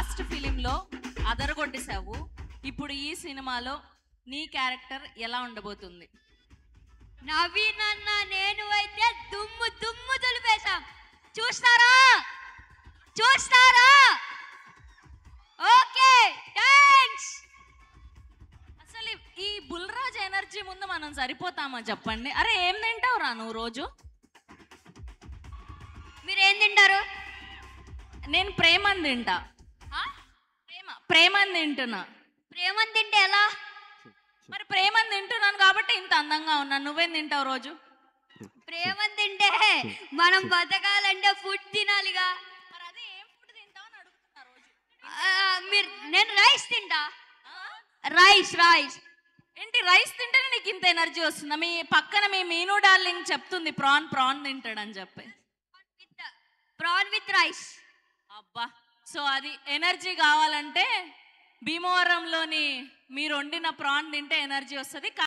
Last ఫిలింలో అదరగొట్టేశావు. ఇప్పుడు ఈ సినిమాలో నీ క్యారెక్టర్ ఎలా ఉండబోతుంది? నవీన్ అన్న నేను అయితే దుమ్ము దుమ్ము దులిపేశాం. చూస్తారా చూస్తారా? Okay thanks. అసలు ఈ బుల్రాజ్ ఎనర్జీ ముందు మనం సరిపోతామా చెప్పండి? అరే ఏం తింటావురా నువ్వు రోజు? మీరేం తింటారు? నేను ప్రేమని తింటా. ప్రేమని తింటున్నా. ప్రేమని తింటే ఎలా? మరి ప్రేమని తింటున్నాను కాబట్టి ఇంత అందంగా ఉన్నాను. నువ్వేం తింటావు రోజు? ప్రేమని తింటే మనం బతకాలంటే ఫుడ్ తినాలిగా. మరి అదే ఏం ఫుడ్ తింటావు అని అడుగుతున్నా రోజు. నేను రైస్ తింటా. రైస్ రైస్ ఏంటి రైస్ తింటేనే నీకు ఇంత ఎనర్జీ వస్తుందా? మీ పక్కన మీ మీను డార్లింగ్ చెప్తుంది ప్రాన్ తింటాడని చెప్పి. Prawn with rice. అబ్బా, సో అది ఎనర్జీ కావాలంటే భీమవరంలోని మీరు వండిన ప్రాన్ తింటే ఎనర్జీ వస్తుంది.